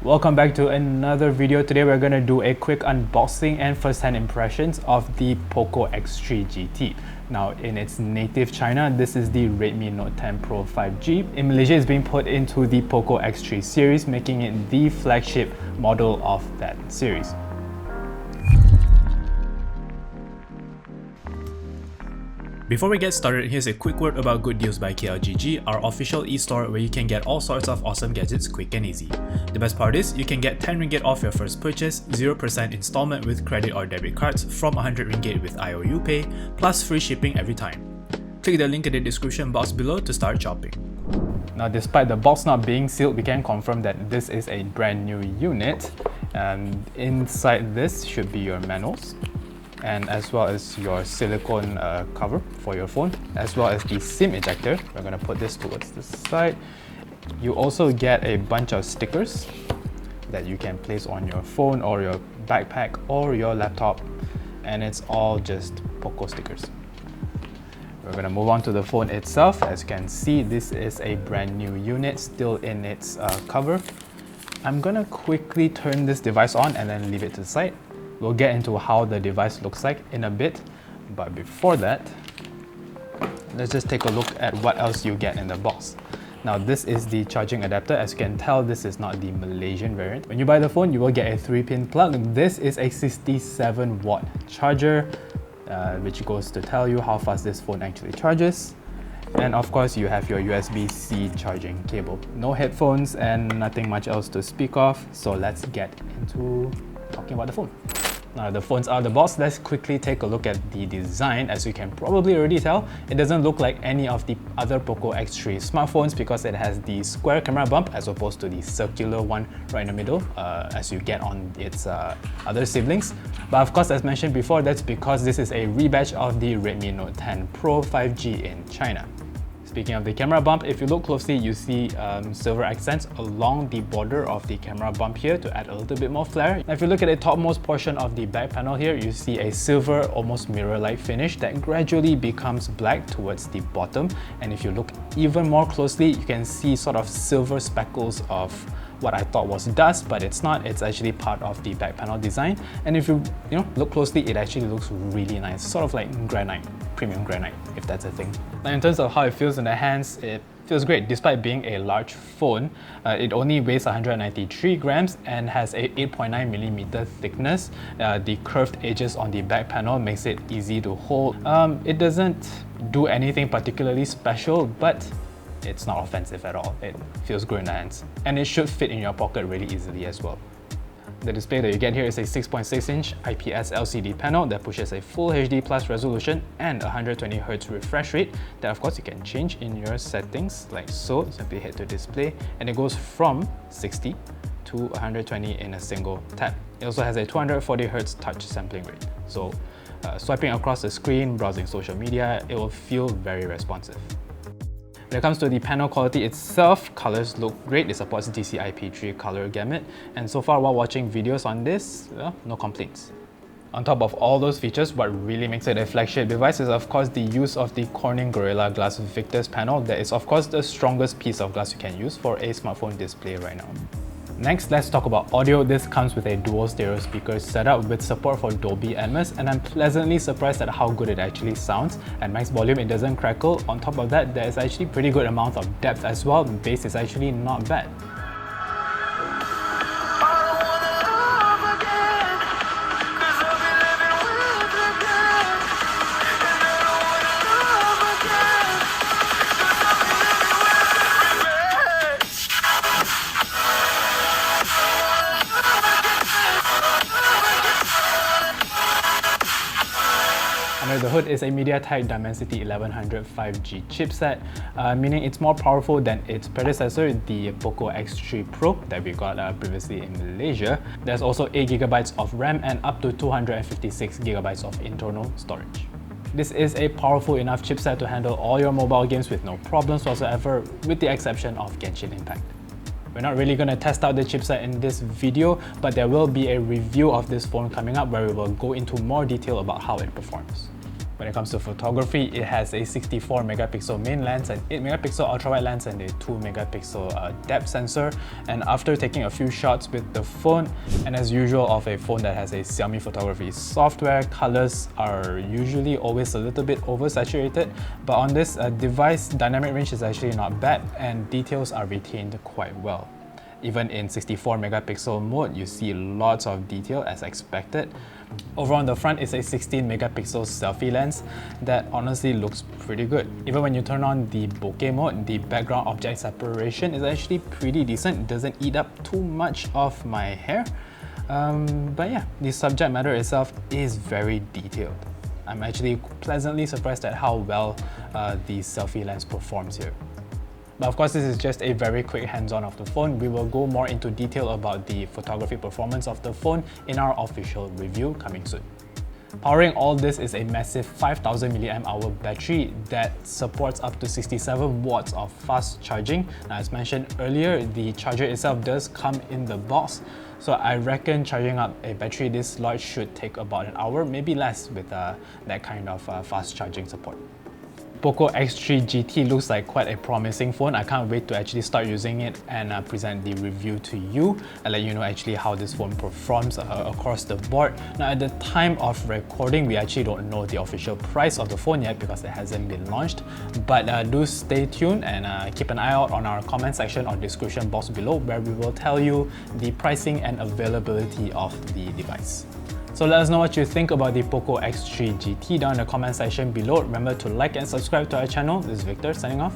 Welcome back to another video. Today we're going to do a quick unboxing and first-hand impressions of the POCO X3 GT. Now in its native China, this is the Redmi Note 10 Pro 5G. In Malaysia, it's being put into the POCO X3 series, making it the flagship model of that series. Before we get started, here's a quick word about Good Deals by KLGG, our official e-store where you can get all sorts of awesome gadgets quick and easy. The best part is, you can get 10 ringgit off your first purchase, 0% installment with credit or debit cards from 100 ringgit with IOU Pay, plus free shipping every time. Click the link in the description box below to start shopping. Now, despite the box not being sealed, we can confirm that this is a brand new unit, and inside this should be your manuals, and as well as your silicone cover for your phone, as well as the SIM ejector. We're going to put this towards the side. You also get a bunch of stickers that you can place on your phone or your backpack or your laptop, and it's all just POCO stickers. We're going to move on to the phone itself. As you can see, this is a brand new unit, still in its cover. I'm going to quickly turn this device on and then leave it to the side. We'll get into how the device looks like in a bit, but before that, let's just take a look at what else you get in the box. Now, this is the charging adapter. As you can tell, this is not the Malaysian variant. When you buy the phone, you will get a 3-pin plug. This is a 67-watt charger, which goes to tell you how fast this phone actually charges. And of course, you have your USB-C charging cable. No headphones and nothing much else to speak of, so let's get into talking about the phone. Now the phone's out of the box, let's quickly take a look at the design. As you can probably already tell, it doesn't look like any of the other POCO X3 smartphones because it has the square camera bump as opposed to the circular one right in the middle as you get on its other siblings. But of course, as mentioned before, that's because this is a rebatch of the Redmi Note 10 Pro 5G in China. Speaking of the camera bump, if you look closely, you see silver accents along the border of the camera bump here to add a little bit more flair. Now, if you look at the topmost portion of the back panel here, you see a silver, almost mirror-like finish that gradually becomes black towards the bottom. And if you look even more closely, you can see sort of silver speckles of what I thought was dust, but it's not. It's actually part of the back panel design. And if you look closely, it actually looks really nice, sort of like granite, premium granite, if that's a thing. Now, in terms of how it feels in the hands, it feels great. Despite being a large phone, it only weighs 193 grams and has a 8.9mm thickness. The curved edges on the back panel makes it easy to hold. It doesn't do anything particularly special, but it's not offensive at all. It feels good in the hands, and it should fit in your pocket really easily as well. The display that you get here is a 6.6-inch IPS LCD panel that pushes a full HD plus resolution and 120Hz refresh rate that of course you can change in your settings like so. Simply head to display and it goes from 60 to 120 in a single tap. It also has a 240Hz touch sampling rate. So swiping across the screen, browsing social media, it will feel very responsive. When it comes to the panel quality itself, colors look great. It supports DCI-P3 color gamut, and so far while watching videos on this, well, no complaints. On top of all those features, what really makes it a flagship device is of course the use of the Corning Gorilla Glass Victus panel. That is of course the strongest piece of glass you can use for a smartphone display right now. Next, let's talk about audio. This comes with a dual stereo speaker setup with support for Dolby Atmos, and I'm pleasantly surprised at how good it actually sounds. At max volume, it doesn't crackle. On top of that, there is actually pretty good amount of depth as well. The bass is actually not bad. Under the hood is a MediaTek Dimensity 1100 5G chipset, meaning it's more powerful than its predecessor, the POCO X3 Pro that we got previously in Malaysia. There's also 8GB of RAM and up to 256GB of internal storage. This is a powerful enough chipset to handle all your mobile games with no problems whatsoever, with the exception of Genshin Impact. We're not really going to test out the chipset in this video, but there will be a review of this phone coming up where we will go into more detail about how it performs. When it comes to photography, it has a 64 megapixel main lens, an 8 megapixel ultra-wide lens, and a 2 megapixel depth sensor. And after taking a few shots with the phone, and as usual of a phone that has a Xiaomi photography software, colors are usually always a little bit oversaturated, but on this device, dynamic range is actually not bad and details are retained quite well. Even in 64 megapixel mode, you see lots of detail as expected. Over on the front is a 16 megapixel selfie lens that honestly looks pretty good. Even when you turn on the bokeh mode, the background object separation is actually pretty decent. It doesn't eat up too much of my hair. But yeah, the subject matter itself is very detailed. I'm actually pleasantly surprised at how well the selfie lens performs here. But of course, this is just a very quick hands-on of the phone. We will go more into detail about the photography performance of the phone in our official review coming soon. Powering all this is a massive 5000 mAh battery that supports up to 67 watts of fast charging. Now, as mentioned earlier, the charger itself does come in the box, so I reckon charging up a battery this large should take about an hour, maybe less with that kind of fast charging support. POCO X3 GT looks like quite a promising phone. I can't wait to actually start using it and present the review to you and let you know actually how this phone performs across the board. Now, at the time of recording, we actually don't know the official price of the phone yet because it hasn't been launched, but do stay tuned and keep an eye out on our comment section or description box below, where we will tell you the pricing and availability of the device. So let us know what you think about the POCO X3 GT down in the comment section below. Remember to like and subscribe to our channel. This is Victor signing off.